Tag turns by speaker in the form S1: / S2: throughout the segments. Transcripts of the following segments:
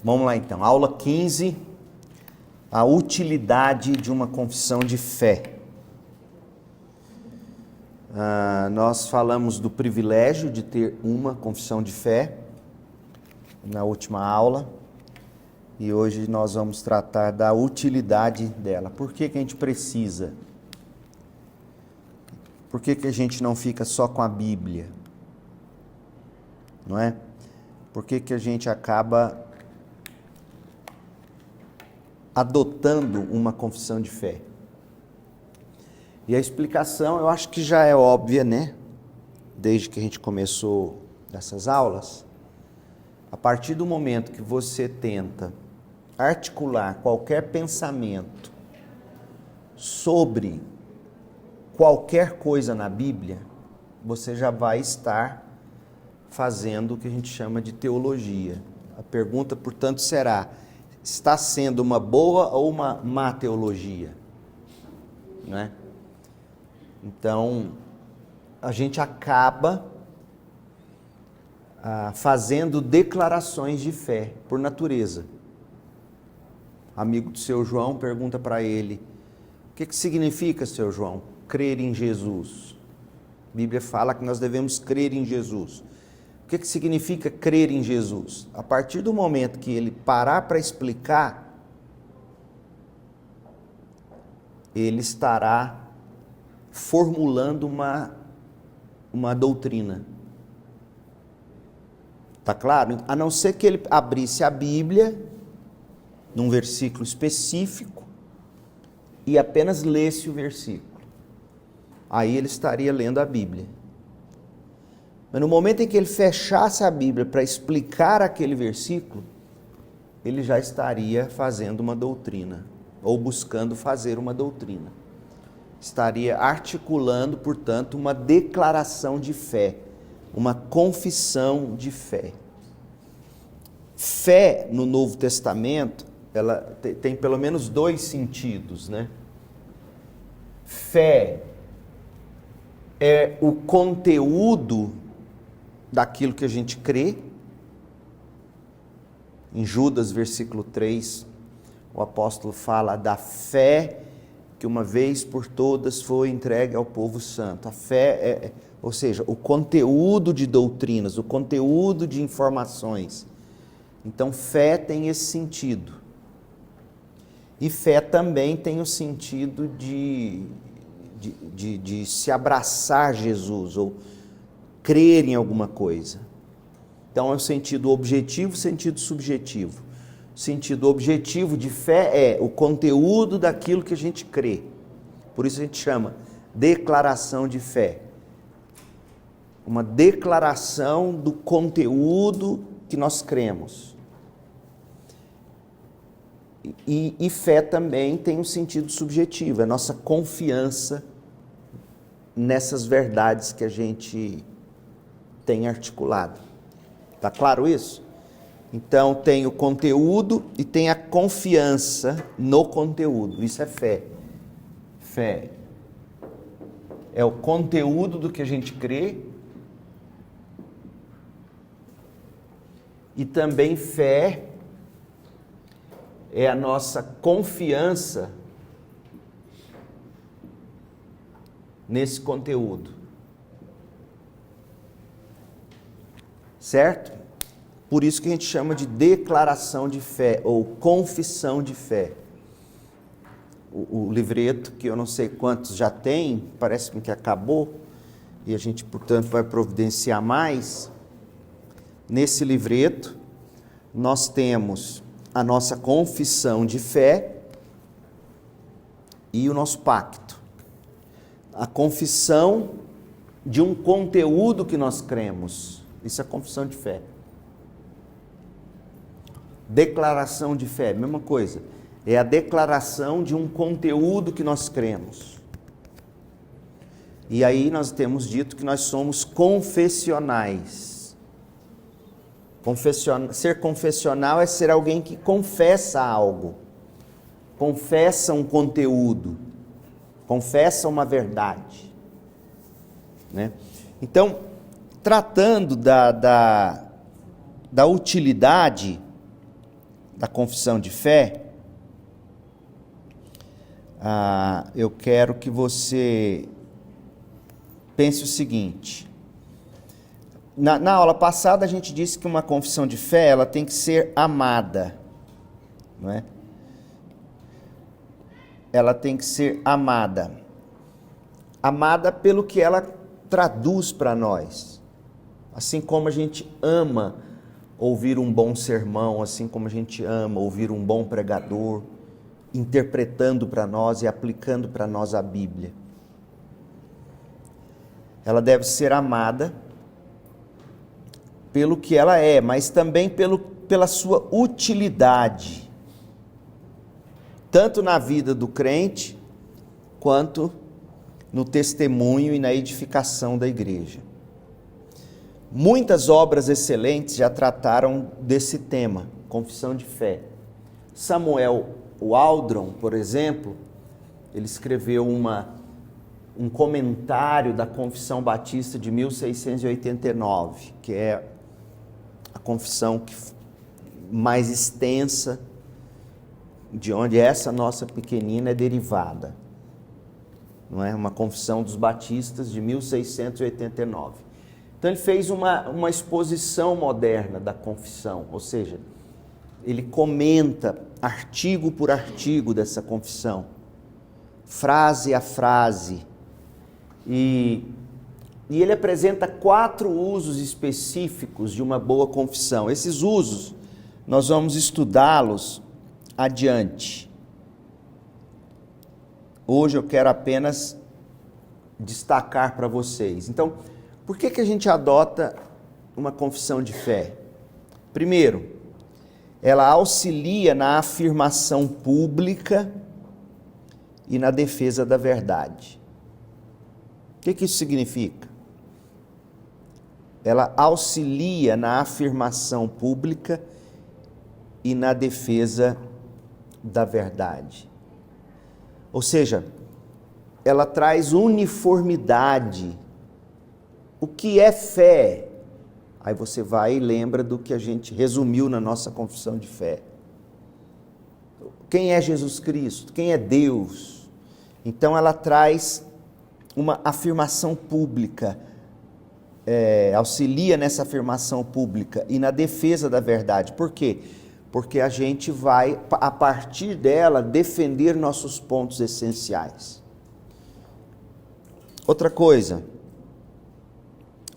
S1: Vamos lá então, aula 15, a utilidade de uma confissão de fé. Nós falamos do privilégio de ter uma confissão de fé na última aula e hoje nós vamos tratar da utilidade dela. Por que que a gente precisa? Por que que a gente não fica só com a Bíblia? Não é? Por que que a gente acaba adotando uma confissão de fé? E a explicação eu acho que já é óbvia, né? Desde que a gente começou essas aulas. A partir do momento que você tenta articular qualquer pensamento sobre qualquer coisa na Bíblia, você já vai estar fazendo o que a gente chama de teologia. A pergunta, portanto, será: está sendo uma boa ou uma má teologia? Não é? Então, a gente acaba fazendo declarações de fé, por natureza. Amigo do seu João pergunta para ele: o que significa, seu João, crer em Jesus? A Bíblia fala que nós devemos crer em Jesus. O que significa crer em Jesus? A partir do momento que ele parar para explicar, ele estará formulando uma doutrina. Tá claro? A não ser que ele abrisse a Bíblia num versículo específico e apenas lesse o versículo. Aí ele estaria lendo a Bíblia. Mas no momento em que ele fechasse a Bíblia para explicar aquele versículo, ele já estaria fazendo uma doutrina, ou buscando fazer uma doutrina. Estaria articulando, portanto, uma declaração de fé, uma confissão de fé. Fé no Novo Testamento, ela tem pelo menos dois sentidos, né? Fé é o conteúdo daquilo que a gente crê. Em Judas, versículo 3, o apóstolo fala da fé que uma vez por todas foi entregue ao povo santo. A fé ou seja, o conteúdo de doutrinas, o conteúdo de informações. Então, fé tem esse sentido. E fé também tem o sentido de se abraçar Jesus, ou crer em alguma coisa. Então é o sentido objetivo, o sentido subjetivo. O sentido objetivo de fé é o conteúdo daquilo que a gente crê. Por isso a gente chama declaração de fé. Uma declaração do conteúdo que nós cremos. E fé também tem um sentido subjetivo, é a nossa confiança nessas verdades que a gente tem articulado. Está claro isso? Então tem o conteúdo e tem a confiança no conteúdo. Isso é fé. Fé é o conteúdo do que a gente crê. E também fé é a nossa confiança nesse conteúdo. Certo? Por isso que a gente chama de declaração de fé ou confissão de fé. O livreto, que eu não sei quantos já tem, parece-me que acabou, e a gente, portanto, vai providenciar mais. Nesse livreto, nós temos a nossa confissão de fé e o nosso pacto. A confissão de um conteúdo que nós cremos. Isso é confissão de fé. Declaração de fé, mesma coisa. É a declaração de um conteúdo que nós cremos. E aí nós temos dito que nós somos confessionais. Ser confessional é ser alguém que confessa algo. Confessa um conteúdo. Confessa uma verdade. Né? Então, tratando da utilidade da confissão de fé, eu quero que você pense o seguinte. Na aula passada a gente disse que uma confissão de fé ela tem que ser amada, não é? Ela tem que ser amada. Amada pelo que ela traduz para nós. Assim como a gente ama ouvir um bom sermão, assim como a gente ama ouvir um bom pregador, interpretando para nós e aplicando para nós a Bíblia. Ela deve ser amada pelo que ela é, mas também pela sua utilidade, tanto na vida do crente, quanto no testemunho e na edificação da igreja. Muitas obras excelentes já trataram desse tema, confissão de fé. Samuel Waldron, por exemplo, ele escreveu um comentário da Confissão Batista de 1689, que é a confissão mais extensa, de onde essa nossa pequenina é derivada. Não é? Uma confissão dos batistas de 1689. Então ele fez uma exposição moderna da confissão, ou seja, ele comenta artigo por artigo dessa confissão, frase a frase, e ele apresenta 4 usos específicos de uma boa confissão. Esses usos, nós vamos estudá-los adiante. Hoje eu quero apenas destacar para vocês. Então, por que a gente adota uma confissão de fé? Primeiro, ela auxilia na afirmação pública e na defesa da verdade. O que isso significa? Ela auxilia na afirmação pública e na defesa da verdade. Ou seja, ela traz uniformidade. O que é fé? Aí você vai e lembra do que a gente resumiu na nossa confissão de fé. Quem é Jesus Cristo? Quem é Deus? Então ela traz uma afirmação pública, auxilia nessa afirmação pública e na defesa da verdade. Por quê? Porque a gente vai, a partir dela, defender nossos pontos essenciais. Outra coisa,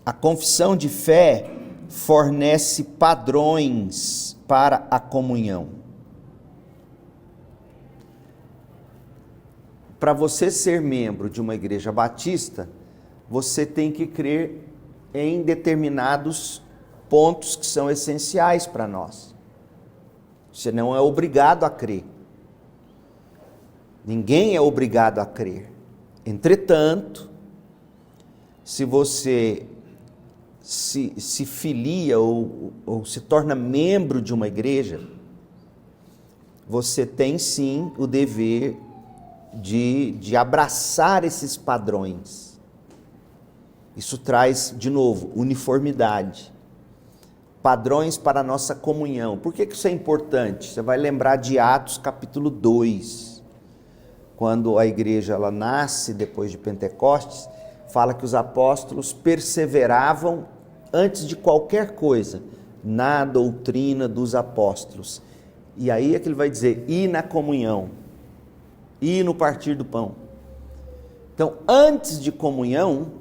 S1: a confissão de fé fornece padrões para a comunhão. Para você ser membro de uma igreja batista, você tem que crer em determinados pontos que são essenciais para nós. Você não é obrigado a crer. Ninguém é obrigado a crer. Entretanto, se você se filia ou se torna membro de uma igreja, você tem sim o dever de abraçar esses padrões. Isso traz, de novo, uniformidade. Padrões para a nossa comunhão. Por que isso é importante? Você vai lembrar de Atos capítulo 2, quando a igreja ela nasce depois de Pentecostes, fala que os apóstolos perseveravam antes de qualquer coisa na doutrina dos apóstolos. E aí é que ele vai dizer, e na comunhão, e no partir do pão. Então, antes de comunhão,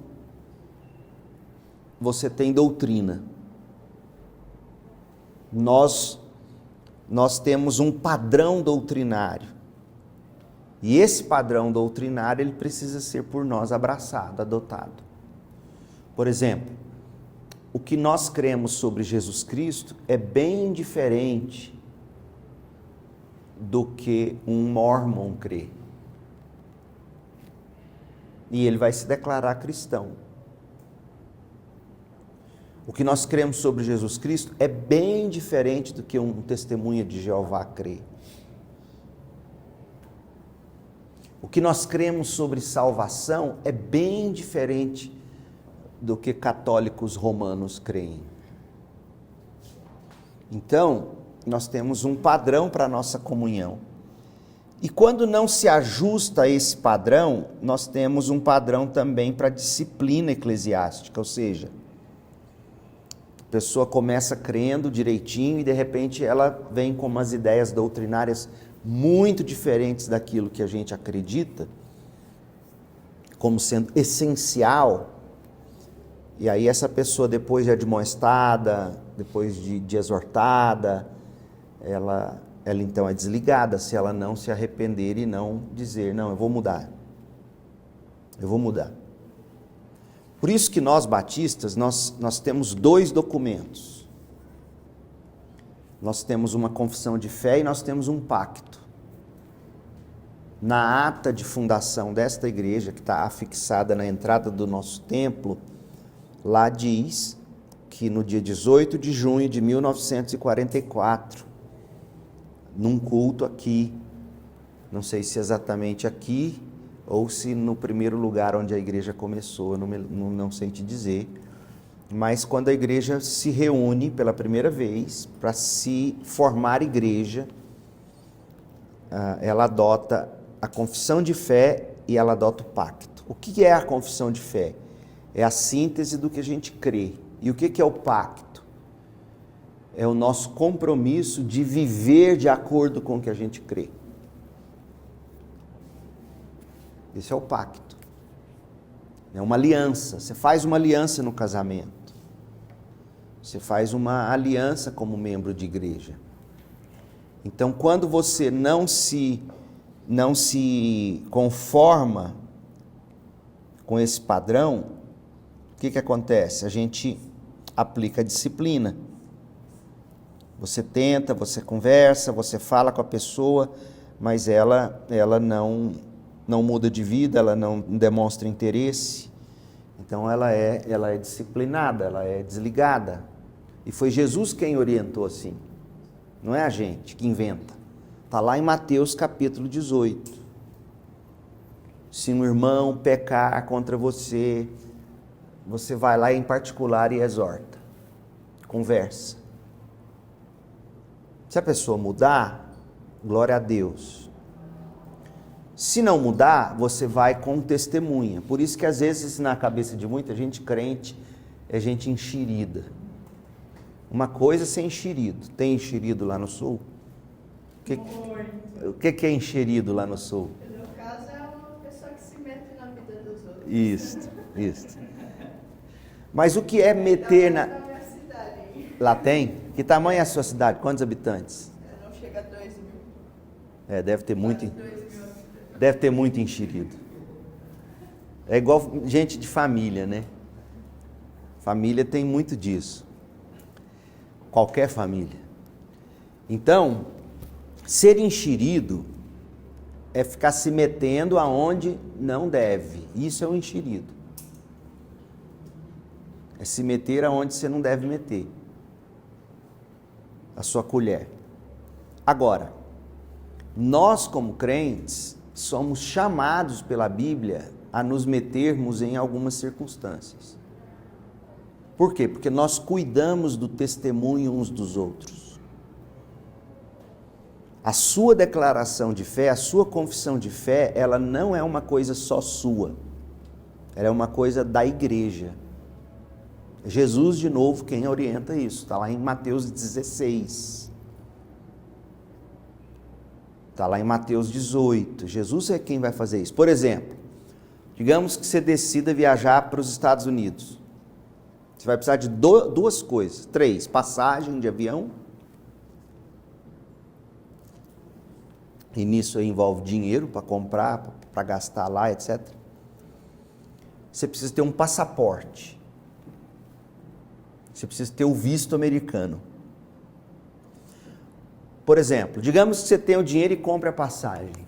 S1: você tem doutrina. Nós temos um padrão doutrinário. E esse padrão doutrinário, ele precisa ser por nós abraçado, adotado. Por exemplo, o que nós cremos sobre Jesus Cristo é bem diferente do que um mormon crê. E ele vai se declarar cristão. O que nós cremos sobre Jesus Cristo é bem diferente do que um testemunha de Jeová crê. O que nós cremos sobre salvação é bem diferente do que católicos romanos creem. Então, nós temos um padrão para a nossa comunhão. E quando não se ajusta a esse padrão, nós temos um padrão também para a disciplina eclesiástica, ou seja, a pessoa começa crendo direitinho e de repente ela vem com umas ideias doutrinárias muito diferentes daquilo que a gente acredita, como sendo essencial. E aí essa pessoa, depois de admoestada, depois de exortada, ela então é desligada, se ela não se arrepender e não dizer, não, eu vou mudar. Eu vou mudar. Por isso que nós batistas, nós temos 2 documentos. Nós temos uma confissão de fé e nós temos um pacto. Na ata de fundação desta igreja, que está afixada na entrada do nosso templo, lá diz que no dia 18 de junho de 1944, num culto aqui, não sei se exatamente aqui, ou se no primeiro lugar onde a igreja começou, eu não sei te dizer, mas quando a igreja se reúne pela primeira vez para se formar igreja, ela adota a confissão de fé e ela adota o pacto. O que é a confissão de fé? É a síntese do que a gente crê. E o que é o pacto? É o nosso compromisso de viver de acordo com o que a gente crê. Esse é o pacto. É uma aliança. Você faz uma aliança no casamento. Você faz uma aliança como membro de igreja. Então, quando você não se conforma com esse padrão, o que acontece? A gente aplica a disciplina. Você tenta, você conversa, você fala com a pessoa, mas ela não muda de vida, ela não demonstra interesse. Então ela é disciplinada, ela é desligada. E foi Jesus quem orientou assim. Não é a gente que inventa. Está lá em Mateus capítulo 18. Se um irmão pecar contra você, você vai lá em particular e exorta. Conversa. Se a pessoa mudar, glória a Deus. Se não mudar, você vai com testemunha. Por isso que às vezes na cabeça de muita gente crente é gente enxerida. Uma coisa é ser enxerido. Tem enxerido lá no sul? O que é enxerido lá no sul?
S2: No caso é uma pessoa que se mete na vida dos outros.
S1: Isso. Mas o que é meter na...
S2: Da minha cidade.
S1: Lá tem? Que tamanho é a sua cidade? Quantos habitantes?
S2: Não chega a 2.000.
S1: Deve ter muito...
S2: 2.000.
S1: Deve ter muito enxerido. É igual gente de família, né? Família tem muito disso. Qualquer família. Então, ser enxerido é ficar se metendo aonde não deve. Isso é o enxerido. É se meter aonde você não deve meter. A sua colher. Agora, nós como crentes somos chamados pela Bíblia a nos metermos em algumas circunstâncias. Por quê? Porque nós cuidamos do testemunho uns dos outros. A sua declaração de fé, a sua confissão de fé, ela não é uma coisa só sua. Ela é uma coisa da igreja. Jesus, de novo, quem orienta isso. Está lá em Mateus 16. Está lá em Mateus 18. Jesus é quem vai fazer isso. Por exemplo, digamos que você decida viajar para os Estados Unidos. Você vai precisar de 2 coisas. 3, passagem de avião. E nisso aí envolve dinheiro para comprar, para gastar lá, etc. Você precisa ter um passaporte. Você precisa ter o visto americano. Por exemplo, digamos que você tem o dinheiro e compre a passagem.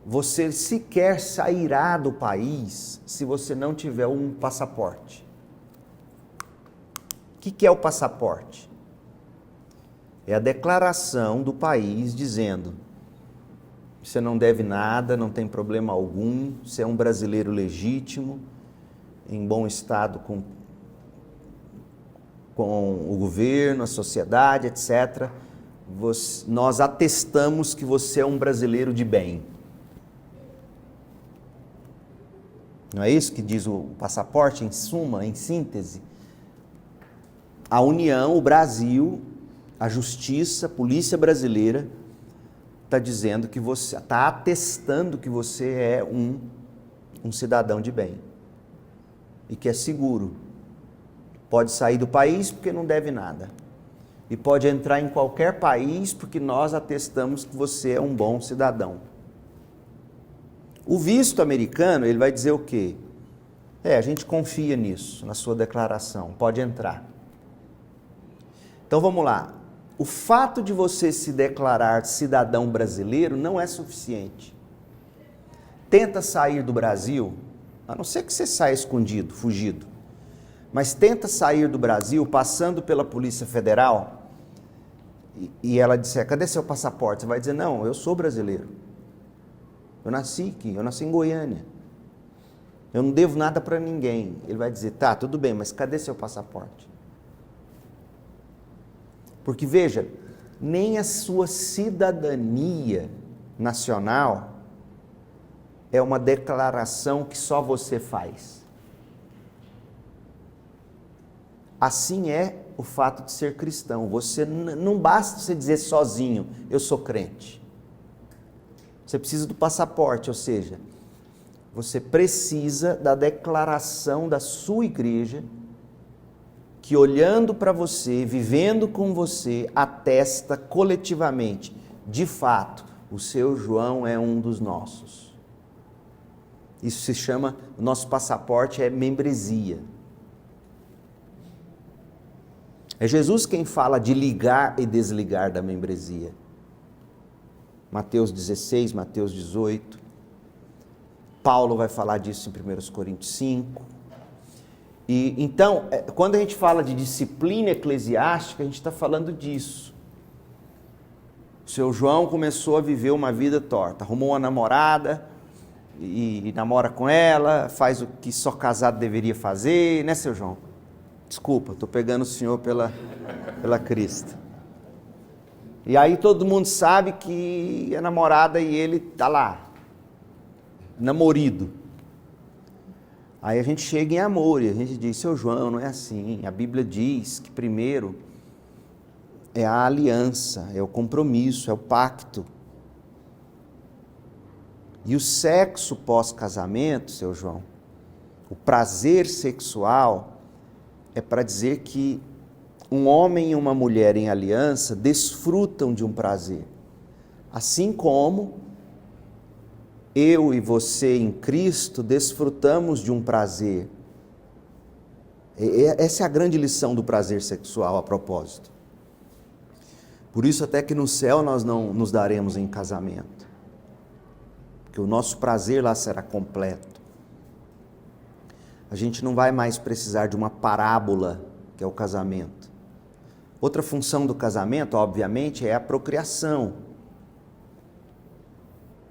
S1: Você sequer sairá do país se você não tiver um passaporte. O que é o passaporte? É a declaração do país dizendo: você não deve nada, não tem problema algum, você é um brasileiro legítimo, em bom estado com o governo, a sociedade, etc., nós atestamos que você é um brasileiro de bem. Não é isso que diz o passaporte, em suma, em síntese? A União, o Brasil, a Justiça, a Polícia Brasileira está dizendo que você, está atestando que você é um cidadão de bem e que é seguro. Pode sair do país porque não deve nada. E pode entrar em qualquer país porque nós atestamos que você é um bom cidadão. O visto americano, ele vai dizer o quê? A gente confia nisso, na sua declaração, pode entrar. Então vamos lá. O fato de você se declarar cidadão brasileiro não é suficiente. Tenta sair do Brasil, a não ser que você saia escondido, fugido, mas tenta sair do Brasil passando pela Polícia Federal e ela disser, cadê seu passaporte? Você vai dizer, não, eu sou brasileiro. Eu nasci aqui, eu nasci em Goiânia. Eu não devo nada para ninguém. Ele vai dizer, tá, tudo bem, mas cadê seu passaporte? Porque veja, nem a sua cidadania nacional é uma declaração que só você faz. Assim é o fato de ser cristão. Você não basta você dizer sozinho, eu sou crente. Você precisa do passaporte, ou seja, você precisa da declaração da sua igreja que olhando para você, vivendo com você, atesta coletivamente, de fato, o seu João é um dos nossos. Isso se chama, o nosso passaporte é membresia. É Jesus quem fala de ligar e desligar da membresia. Mateus 16, Mateus 18. Paulo vai falar disso em 1 Coríntios 5. E então, quando a gente fala de disciplina eclesiástica, a gente está falando disso. O seu João começou a viver uma vida torta, arrumou uma namorada e namora com ela, faz o que só casado deveria fazer, né, seu João? Desculpa, estou pegando o senhor pela crista. E aí todo mundo sabe que a namorada e ele tá lá, namorido. Aí a gente chega em amor e a gente diz, seu João, não é assim. A Bíblia diz que primeiro é a aliança, é o compromisso, é o pacto. E o sexo pós-casamento, seu João, o prazer sexual é para dizer que um homem e uma mulher em aliança desfrutam de um prazer. Assim como eu e você em Cristo desfrutamos de um prazer. Essa é a grande lição do prazer sexual, a propósito. Por isso até que no céu nós não nos daremos em casamento. Porque o nosso prazer lá será completo. A gente não vai mais precisar de uma parábola, que é o casamento. Outra função do casamento, obviamente, é a procriação,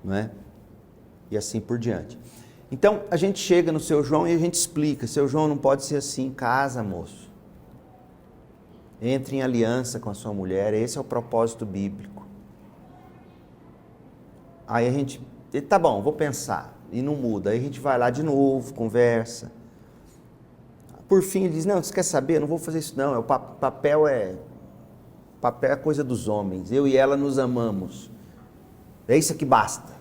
S1: não é? E assim por diante. Então, a gente chega no seu João e a gente explica, seu João não pode ser assim, casa, moço. Entre em aliança com a sua mulher, esse é o propósito bíblico. Aí a gente, tá bom, vou pensar, e não muda. Aí a gente vai lá de novo, conversa. Por fim ele diz, não, você quer saber, eu não vou fazer isso não, papel é coisa dos homens, eu e ela nos amamos, é isso que basta.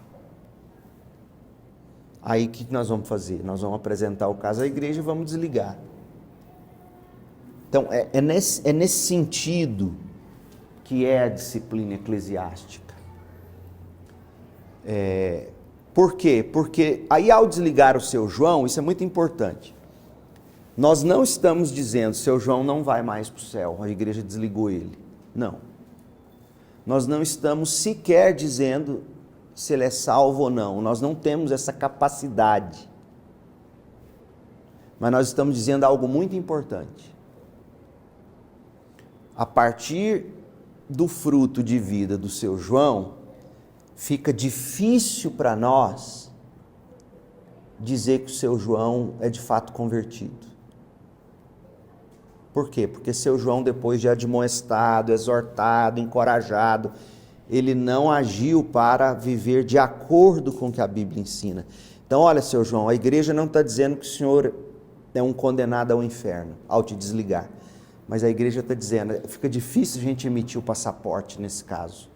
S1: Aí o que nós vamos fazer? Nós vamos apresentar o caso à igreja e vamos desligar. Então é nesse sentido que é a disciplina eclesiástica. Por quê? Porque aí ao desligar o seu João, isso é muito importante. Nós não estamos dizendo, seu João não vai mais para o céu, a igreja desligou ele. Não. Nós não estamos sequer dizendo se ele é salvo ou não. Nós não temos essa capacidade. Mas nós estamos dizendo algo muito importante. A partir do fruto de vida do seu João, fica difícil para nós dizer que o seu João é de fato convertido. Por quê? Porque seu João, depois de admoestado, exortado, encorajado, ele não agiu para viver de acordo com o que a Bíblia ensina. Então, olha, seu João, a igreja não está dizendo que o senhor é um condenado ao inferno, ao te desligar. Mas a igreja está dizendo, fica difícil a gente emitir o passaporte nesse caso.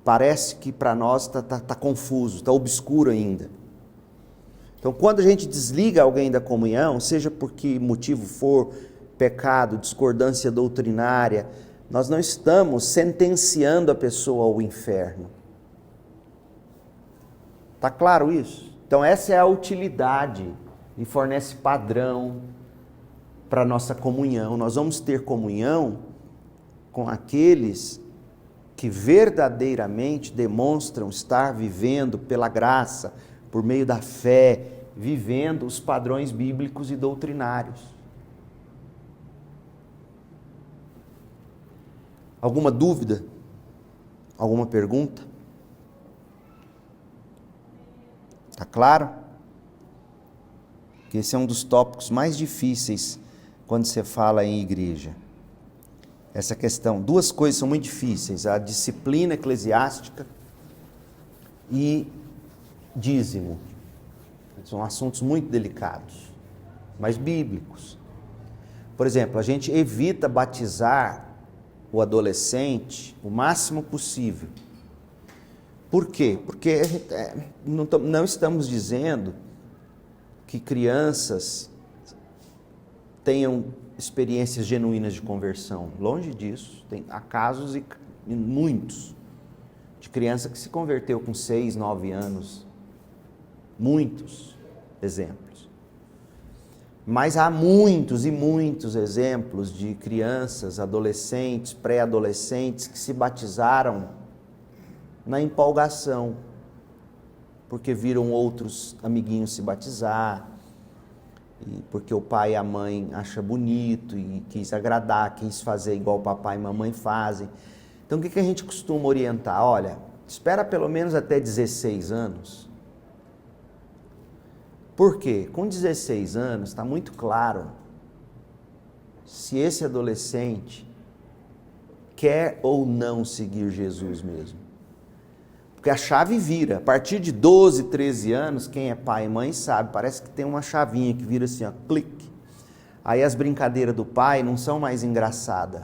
S1: Parece que para nós está confuso, está obscuro ainda. Então, quando a gente desliga alguém da comunhão, seja por que motivo for, pecado, discordância doutrinária, nós não estamos sentenciando a pessoa ao inferno. Está claro isso? Então, essa é a utilidade e fornece padrão para a nossa comunhão. Nós vamos ter comunhão com aqueles que verdadeiramente demonstram estar vivendo pela graça, por meio da fé, vivendo os padrões bíblicos e doutrinários. Alguma dúvida? Alguma pergunta? Está claro? Que esse é um dos tópicos mais difíceis quando você fala em igreja. Essa questão, duas coisas são muito difíceis, a disciplina eclesiástica e dízimo. São assuntos muito delicados, mas bíblicos. Por exemplo, a gente evita batizar o adolescente o máximo possível. Por quê? Porque não estamos dizendo que crianças tenham experiências genuínas de conversão. Longe disso. Há casos, e muitos, de criança que se converteu com 6, 9 anos. Muitos exemplos. Mas há muitos e muitos exemplos de crianças, adolescentes, pré-adolescentes que se batizaram na empolgação, porque viram outros amiguinhos se batizar, e porque o pai e a mãe acham bonito e quis agradar, quis fazer igual o papai e mamãe fazem. Então o que a gente costuma orientar? Olha, espera pelo menos até 16 anos. Por quê? Com 16 anos está muito claro se esse adolescente quer ou não seguir Jesus mesmo. Porque a chave vira. A partir de 12, 13 anos, quem é pai e mãe sabe, parece que tem uma chavinha que vira assim, ó, clique. Aí as brincadeiras do pai não são mais engraçadas.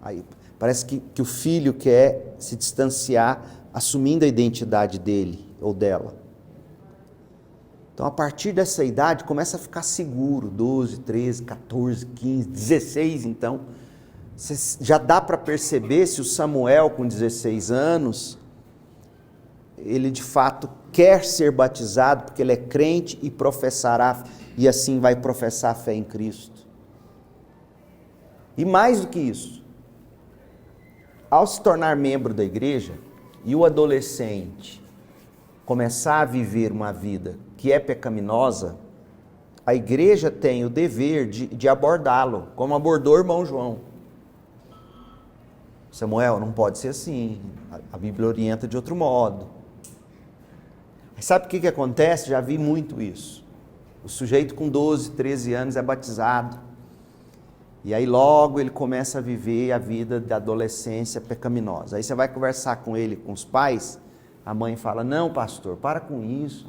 S1: Aí parece que o filho quer se distanciar, assumindo a identidade dele ou dela. Então, a partir dessa idade, começa a ficar seguro, 12, 13, 14, 15, 16, então. Já dá para perceber se o Samuel, com 16 anos, ele de fato quer ser batizado, porque ele é crente e professará, e assim vai professar a fé em Cristo. E mais do que isso, ao se tornar membro da igreja, e o adolescente começar a viver uma vida que é pecaminosa, a igreja tem o dever de abordá-lo, como abordou o irmão João. Samuel, não pode ser assim, a Bíblia orienta de outro modo. Sabe o que acontece? Já vi muito isso. O sujeito com 12, 13 anos é batizado, e aí logo ele começa a viver a vida da adolescência pecaminosa. Aí você vai conversar com ele, com os pais, a mãe fala, não pastor, para com isso,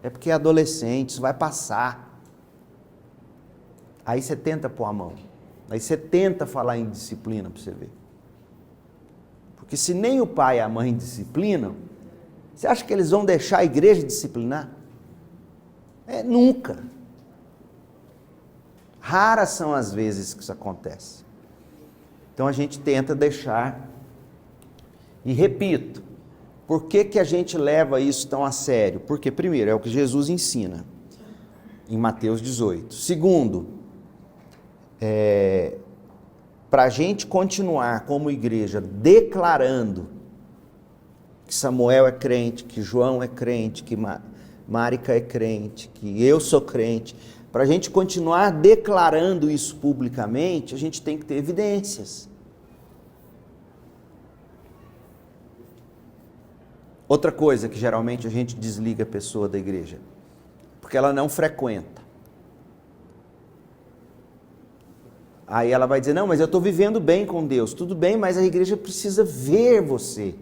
S1: é porque é adolescente, isso vai passar. Aí você tenta pôr a mão, aí você tenta falar em disciplina para você ver. Porque se nem o pai e a mãe disciplinam, você acha que eles vão deixar a igreja disciplinar? Nunca. Raras são as vezes que isso acontece. Então a gente tenta deixar. E repito, por que a gente leva isso tão a sério? Porque, primeiro, é o que Jesus ensina em Mateus 18. Segundo, para a gente continuar como igreja declarando que Samuel é crente, que João é crente, que Márica é crente, que eu sou crente, para a gente continuar declarando isso publicamente, a gente tem que ter evidências. Outra coisa que geralmente a gente desliga a pessoa da igreja, porque ela não frequenta. Aí ela vai dizer, não, mas eu estou vivendo bem com Deus. Tudo bem, mas a igreja precisa ver você.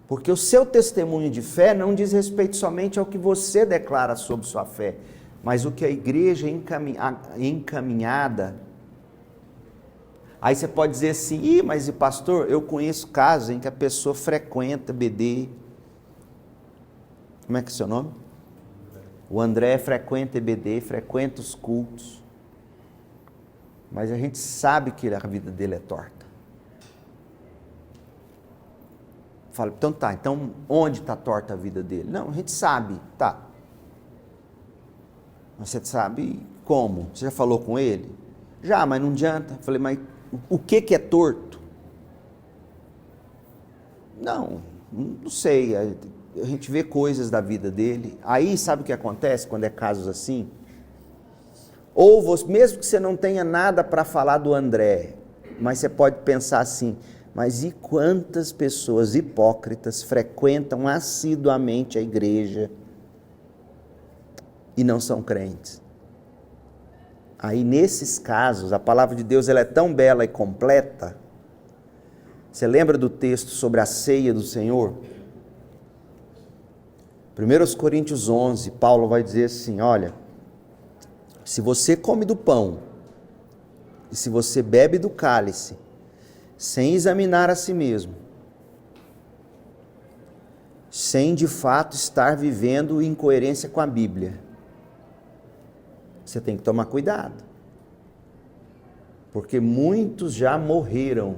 S1: Porque o seu testemunho de fé não diz respeito somente ao que você declara sobre sua fé, mas o que a igreja encaminhada. Aí você pode dizer assim, mas pastor, eu conheço casos em que a pessoa frequenta EBD. Como é que é o seu nome? O André frequenta EBD, frequenta os cultos. Mas a gente sabe que a vida dele é torta. Fala, então onde está torta a vida dele? Não, a gente sabe, tá. Mas você sabe como? Você já falou com ele? Já, mas não adianta. Falei, mas o que é torto? Não sei. A gente vê coisas da vida dele. Aí sabe o que acontece quando é casos assim? Ou você, mesmo que você não tenha nada para falar do André, mas você pode pensar assim, mas e quantas pessoas hipócritas frequentam assiduamente a igreja e não são crentes? Aí nesses casos, a palavra de Deus ela é tão bela e completa. Você lembra do texto sobre a ceia do Senhor? 1 Coríntios 11, Paulo vai dizer assim, olha, se você come do pão e se você bebe do cálice, sem examinar a si mesmo, sem de fato estar vivendo em coerência com a Bíblia, você tem que tomar cuidado, porque muitos já morreram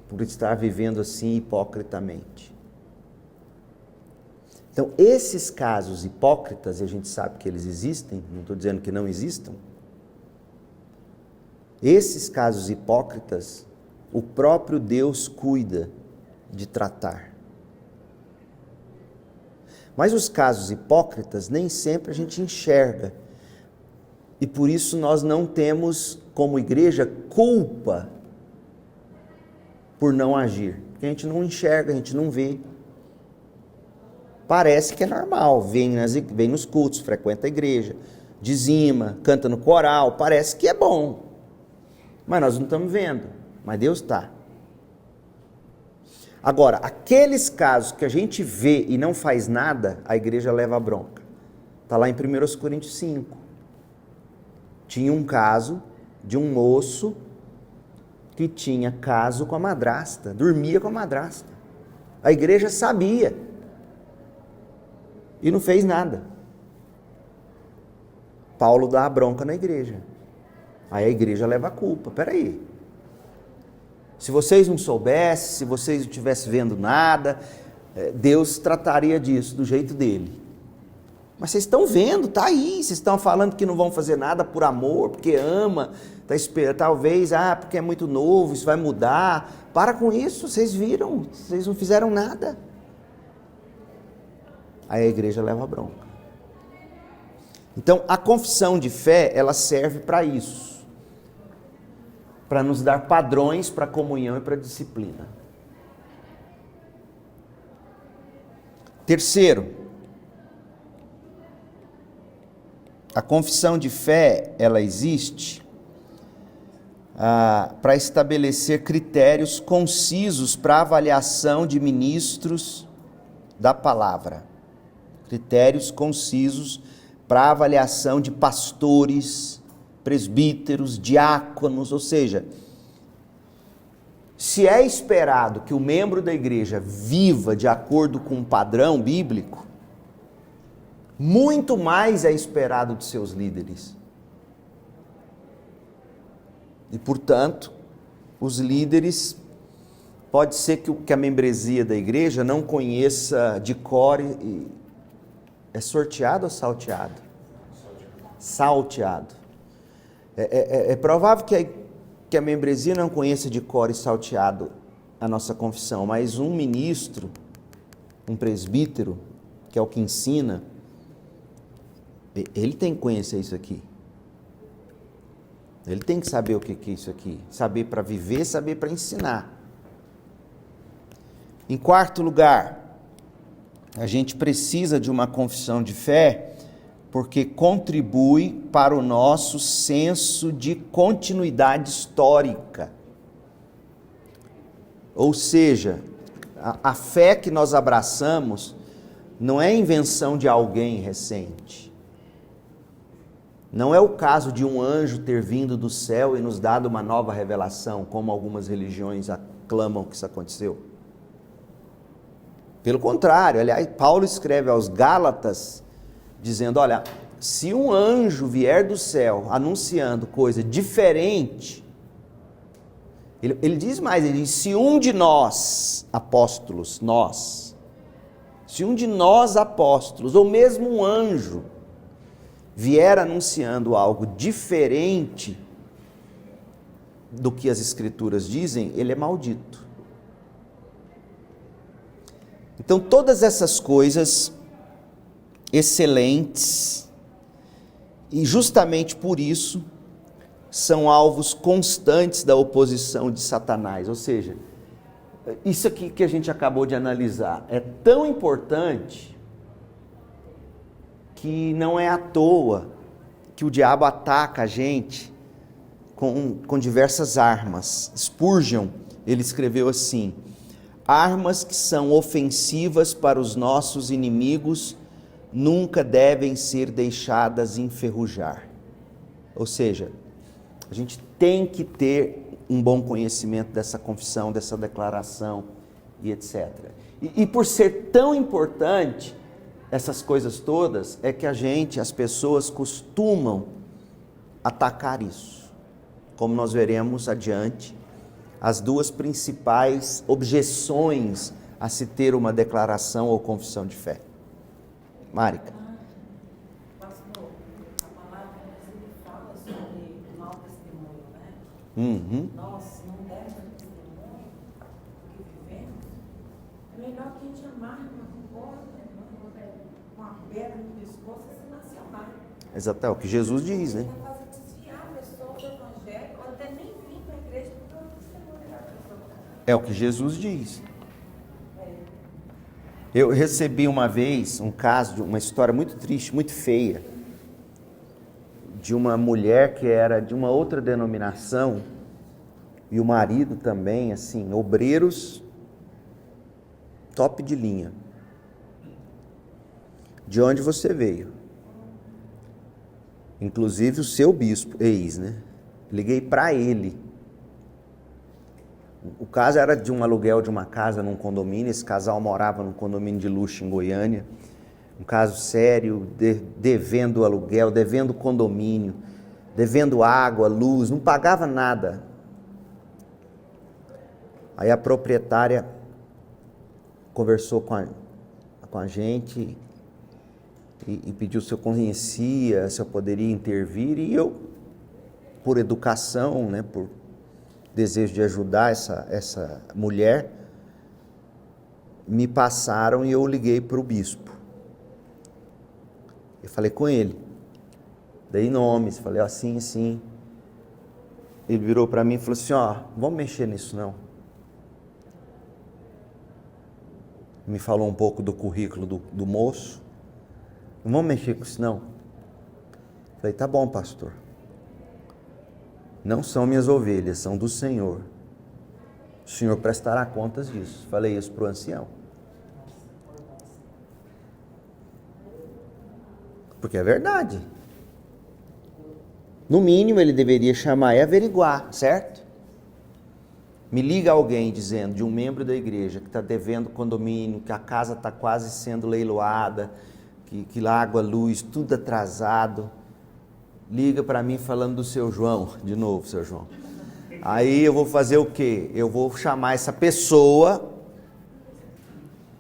S1: por estar vivendo assim hipocritamente. Então, esses casos hipócritas, e a gente sabe que eles existem, não estou dizendo que não existam, esses casos hipócritas, o próprio Deus cuida de tratar. Mas os casos hipócritas, nem sempre a gente enxerga. E por isso nós não temos, como igreja, culpa por não agir. Porque a gente não enxerga, a gente não vê. Parece que é normal, vem nos cultos, frequenta a igreja, dizima, canta no coral, parece que é bom. Mas nós não estamos vendo, mas Deus está. Agora, aqueles casos que a gente vê e não faz nada, a igreja leva a bronca. Está lá em 1 Coríntios 5. Tinha um caso de um moço que tinha caso com a madrasta, dormia com a madrasta. A igreja sabia e não fez nada. Paulo dá a bronca na igreja. Aí a igreja leva a culpa. Peraí. Se vocês não soubessem, se vocês não estivessem vendo nada, Deus trataria disso do jeito dele. Mas vocês estão vendo, está aí. Vocês estão falando que não vão fazer nada por amor, porque ama, está esperando, talvez, porque é muito novo, isso vai mudar. Para com isso, vocês viram, vocês não fizeram nada. Aí a igreja leva a bronca. Então, a confissão de fé, ela serve para isso. Para nos dar padrões para a comunhão e para a disciplina. Terceiro, a confissão de fé, ela existe para estabelecer critérios concisos para a avaliação de ministros da palavra. Critérios concisos para a avaliação de pastores, presbíteros, diáconos, ou seja, se é esperado que o membro da igreja viva de acordo com um padrão bíblico, muito mais é esperado de seus líderes. E, portanto, os líderes, pode ser que a membresia da igreja não conheça de cor é sorteado ou salteado? Salteado. É provável que a membresia não conheça de cor e salteado a nossa confissão, mas um ministro, um presbítero, que é o que ensina, ele tem que conhecer isso aqui. Ele tem que saber o que é isso aqui. Saber para viver, saber para ensinar. Em quarto lugar, a gente precisa de uma confissão de fé porque contribui para o nosso senso de continuidade histórica. Ou seja, a fé que nós abraçamos não é invenção de alguém recente. Não é o caso de um anjo ter vindo do céu e nos dado uma nova revelação, como algumas religiões aclamam que isso aconteceu. Pelo contrário, aliás, Paulo escreve aos Gálatas, dizendo, olha, se um anjo vier do céu anunciando coisa diferente, ele diz mais, ele diz, se um de nós, apóstolos, se um de nós apóstolos, ou mesmo um anjo, vier anunciando algo diferente do que as Escrituras dizem, ele é maldito. Então, todas essas coisas excelentes, e justamente por isso, são alvos constantes da oposição de Satanás. Ou seja, isso aqui que a gente acabou de analisar é tão importante que não é à toa que o diabo ataca a gente com diversas armas. Spurgeon, ele escreveu assim: armas que são ofensivas para os nossos inimigos nunca devem ser deixadas enferrujar. Ou seja, a gente tem que ter um bom conhecimento dessa confissão, dessa declaração e etc. E por ser tão importante essas coisas todas, é que as pessoas costumam atacar isso. Como nós veremos adiante, as duas principais objeções a se ter uma declaração ou confissão de fé. Márica.
S3: Pastor, a palavra ele fala sobre o mau testemunho, né? Nós não demos testemunho do que vivemos. É melhor que a gente amarre uma corda, uma pedra no pescoço e se nasce amar.
S1: Exato, é o que Jesus diz, né?
S3: Vai fazer desviar a pessoa do evangelho, ou até nem vir para a igreja, porque eu não testemunho da pessoa.
S1: É o que Jesus diz. Eu recebi uma vez um caso, uma história muito triste, muito feia, de uma mulher que era de uma outra denominação, e o marido também, assim, obreiros top de linha. De onde você veio? Inclusive o seu bispo, né? Liguei para ele. O caso era de um aluguel de uma casa num condomínio. Esse casal morava num condomínio de luxo em Goiânia. Um caso sério, devendo aluguel, devendo condomínio, devendo água, luz, não pagava nada. Aí a proprietária conversou com a gente e pediu se eu conhecia, se eu poderia intervir, e eu, por educação, né, por desejo de ajudar essa mulher, me passaram e eu liguei para o bispo. Eu falei com ele, dei nomes, falei assim, assim. Ele virou para mim e falou assim, vamos mexer nisso não. Me falou um pouco do currículo do moço. Não vamos mexer com isso não. Falei, tá bom, pastor. Não são minhas ovelhas, são do Senhor. O Senhor prestará contas disso. Falei isso para o ancião. Porque é verdade. No mínimo ele deveria chamar e averiguar, certo? Me liga alguém dizendo de um membro da igreja que está devendo condomínio, que a casa está quase sendo leiloada, que lá água, luz, tudo atrasado. Liga para mim falando do seu João, de novo, seu João. Aí eu vou fazer o quê? Eu vou chamar essa pessoa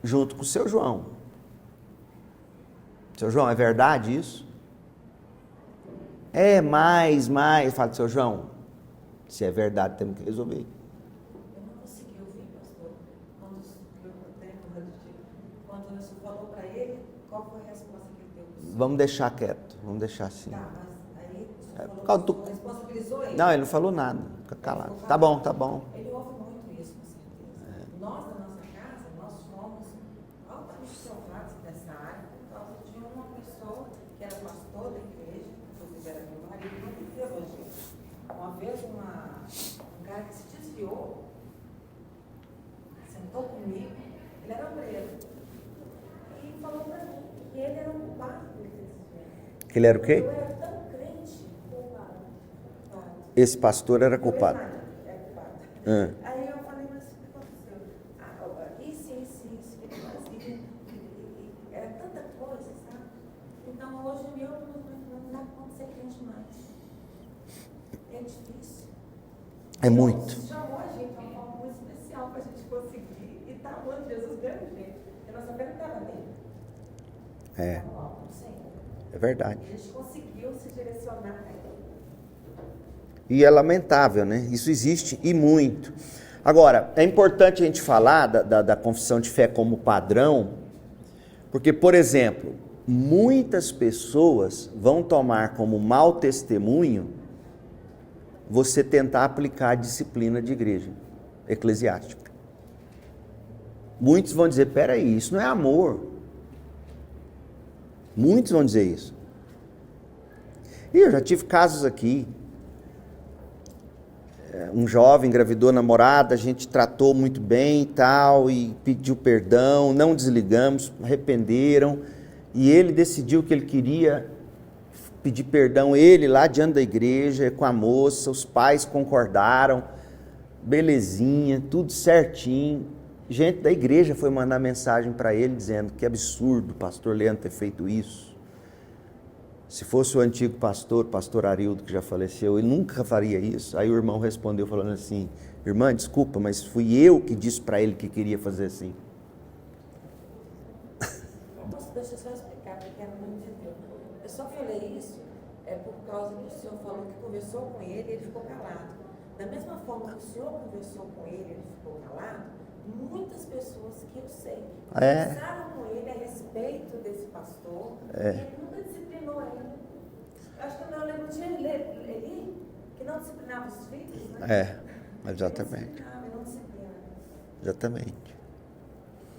S1: junto com o seu João. Seu João, é verdade isso? É, mais. Fala, seu João, se é verdade, temos que resolver.
S3: Eu não consegui ouvir, pastor, quando o senhor falou para ele, qual foi a resposta que ele deu?
S1: Vamos deixar quieto, vamos deixar assim.
S3: Tá, mas aí o senhor
S1: por
S3: falou
S1: causa
S3: que
S1: do-
S3: o senhor responsabilizou ele?
S1: Não, ele não falou nada, fica calado.
S3: Ele ficou
S1: Tá bom,
S3: calado.
S1: tá bom.
S3: Ele ouve muito isso, com certeza. Nós, da nossa casa, nós somos altamente chocados nessa área por causa de uma pessoa que era pastor iniciou, sentou comigo, ele era obreiro, e falou para mim que ele era um culpado desse evento.
S1: Que ele era o quê?
S3: Eu era tão crente, culpado.
S1: Esse pastor era culpado.
S3: Era culpado.
S1: Ah.
S3: Aí eu falei, mas o que aconteceu? Isso, que ele fazia, era tanta coisa, sabe? Então hoje eu não dá conta de ser crente mais. É difícil.
S1: É muito.
S3: Deus chamou a gente a uma forma muito especial para a gente conseguir e está amando Jesus do mesmo jeito. Porque nossa fé não estava nele.
S1: É,
S3: Estava no Senhor.
S1: é verdade.
S3: E a gente conseguiu se direcionar a ele.
S1: E é lamentável, né? Isso existe e muito. Agora, é importante a gente falar da confissão de fé como padrão, porque, por exemplo, muitas pessoas vão tomar como mau testemunho você tentar aplicar a disciplina de igreja eclesiástica. Muitos vão dizer, peraí, isso não é amor. Muitos vão dizer isso. E eu já tive casos aqui. Um jovem engravidou a namorada, a gente tratou muito bem e tal, e pediu perdão, não desligamos, arrependeram, e ele decidiu que ele queria pedir perdão, ele lá diante da igreja, com a moça, os pais concordaram, belezinha, tudo certinho. Gente da igreja foi mandar mensagem para ele dizendo que absurdo o pastor Leandro ter feito isso. Se fosse o antigo pastor Arildo, que já faleceu, ele nunca faria isso. Aí o irmão respondeu falando assim, irmã, desculpa, mas fui eu que disse para ele que queria fazer assim.
S3: Deixa eu só explicar, porque ela não entendeu. Eu só falei isso por causa que o senhor falou que conversou com ele e ele ficou calado. Da mesma forma que o senhor conversou com ele e ele ficou calado, muitas pessoas que eu sei conversaram com ele a respeito desse pastor e ele nunca disciplinou ele. Acho que eu lembro de ele que não disciplinava os filhos, né?
S1: Exatamente.
S3: Ele não disciplinava.
S1: Exatamente.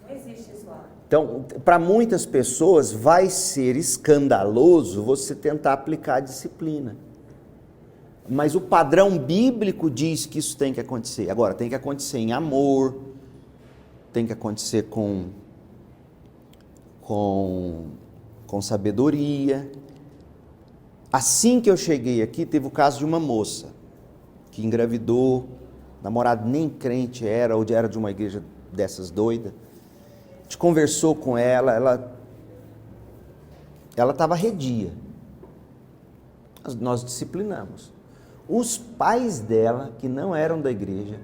S3: Não existe isso lá.
S1: Então, para muitas pessoas vai ser escandaloso você tentar aplicar a disciplina. Mas o padrão bíblico diz que isso tem que acontecer. Agora, tem que acontecer em amor, tem que acontecer com sabedoria. Assim que eu cheguei aqui, teve o caso de uma moça que engravidou, namorado nem crente era, ou era de uma igreja dessas doidas. A gente conversou com ela estava arredia. Nós disciplinamos. Os pais dela, que não eram da igreja,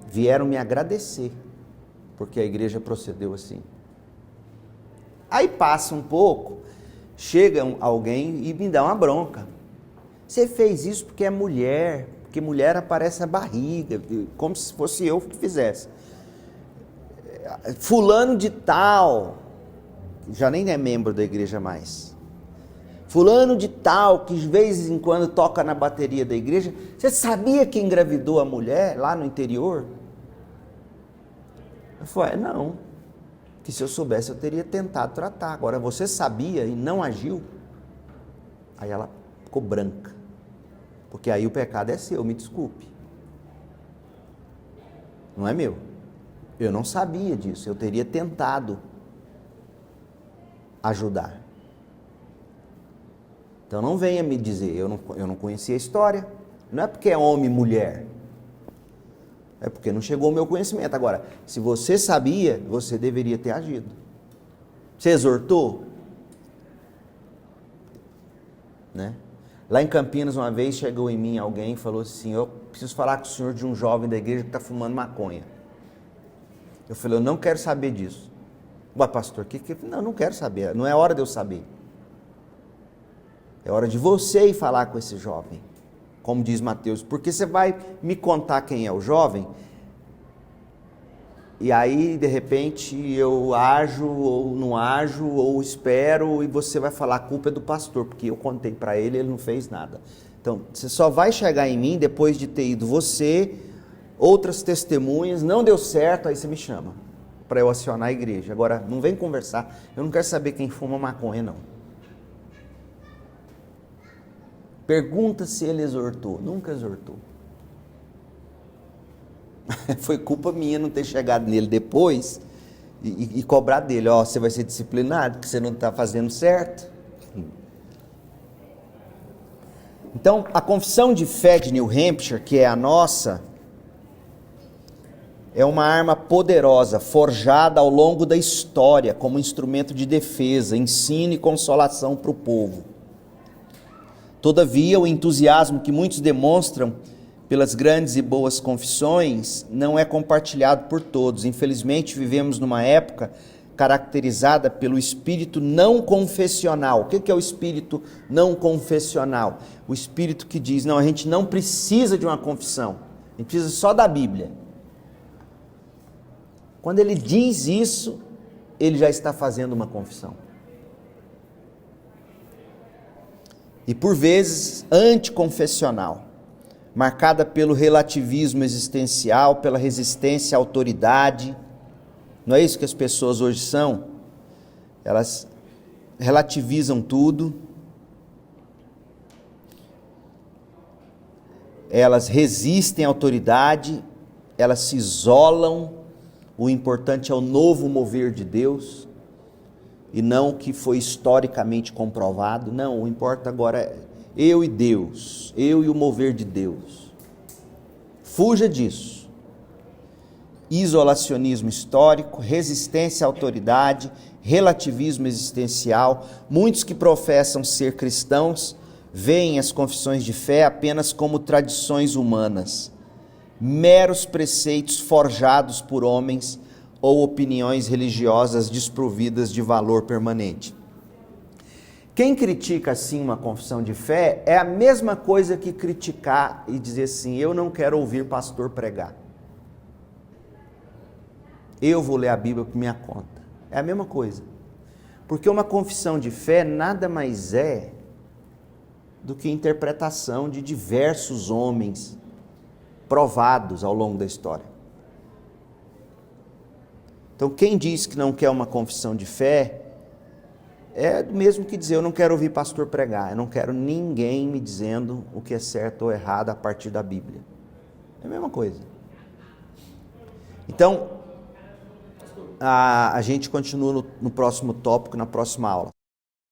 S1: vieram me agradecer, porque a igreja procedeu assim. Aí passa um pouco, chega alguém e me dá uma bronca. Você fez isso porque é mulher, porque mulher aparece a barriga, como se fosse eu que fizesse. Fulano de tal, já nem é membro da igreja mais. Fulano de tal, que de vez em quando toca na bateria da igreja, você sabia que engravidou a mulher lá no interior? Eu falei, não, que se eu soubesse eu teria tentado tratar. Agora, você sabia e não agiu? Aí ela ficou branca, porque aí o pecado é seu, me desculpe. Não é meu. Eu não sabia disso, eu teria tentado ajudar. Então não venha me dizer, eu não conhecia a história. Não é porque é homem e mulher. É porque não chegou ao meu conhecimento. Agora, se você sabia, você deveria ter agido. Você exortou? Né? Lá em Campinas, uma vez, chegou em mim alguém e falou assim, eu preciso falar com o senhor de um jovem da igreja que está fumando maconha. Eu falei, eu não quero saber disso. Ué, pastor, não quero saber, não é hora de eu saber. É hora de você ir falar com esse jovem, como diz Mateus, porque você vai me contar quem é o jovem, e aí, de repente, eu ajo ou não ajo, ou espero, e você vai falar a culpa é do pastor, porque eu contei para ele e ele não fez nada. Então, você só vai chegar em mim depois de ter ido você, outras testemunhas, não deu certo, aí você me chama para eu acionar a igreja. Agora, não vem conversar, eu não quero saber quem fuma maconha, não. Pergunta se ele exortou, nunca exortou. Foi culpa minha não ter chegado nele depois e cobrar dele, ó, você vai ser disciplinado porque você não está fazendo certo. Então, a confissão de fé de New Hampshire, que é a nossa, é uma arma poderosa, forjada ao longo da história como instrumento de defesa, ensino e consolação para o povo. Todavia, o entusiasmo que muitos demonstram pelas grandes e boas confissões não é compartilhado por todos. Infelizmente, vivemos numa época caracterizada pelo espírito não confessional. O que é o espírito não confessional? O espírito que diz, não, a gente não precisa de uma confissão, a gente precisa só da Bíblia. Quando ele diz isso, ele já está fazendo uma confissão. E por vezes anticonfessional, marcada pelo relativismo existencial, pela resistência à autoridade. Não é isso que as pessoas hoje são? Elas relativizam tudo, elas resistem à autoridade, elas se isolam. O importante é o novo mover de Deus e não o que foi historicamente comprovado. Não, o importa agora é eu e Deus, eu e o mover de Deus. Fuja disso. Isolacionismo histórico, resistência à autoridade, relativismo existencial. Muitos que professam ser cristãos veem as confissões de fé apenas como tradições humanas, meros preceitos forjados por homens ou opiniões religiosas desprovidas de valor permanente. Quem critica assim uma confissão de fé é a mesma coisa que criticar e dizer assim, eu não quero ouvir pastor pregar. Eu vou ler a Bíblia por minha conta. É a mesma coisa. Porque uma confissão de fé nada mais é do que interpretação de diversos homens provados ao longo da história. Então, quem diz que não quer uma confissão de fé, é o mesmo que dizer, eu não quero ouvir pastor pregar, eu não quero ninguém me dizendo o que é certo ou errado a partir da Bíblia. É a mesma coisa. Então, a gente continua no próximo tópico, na próxima aula.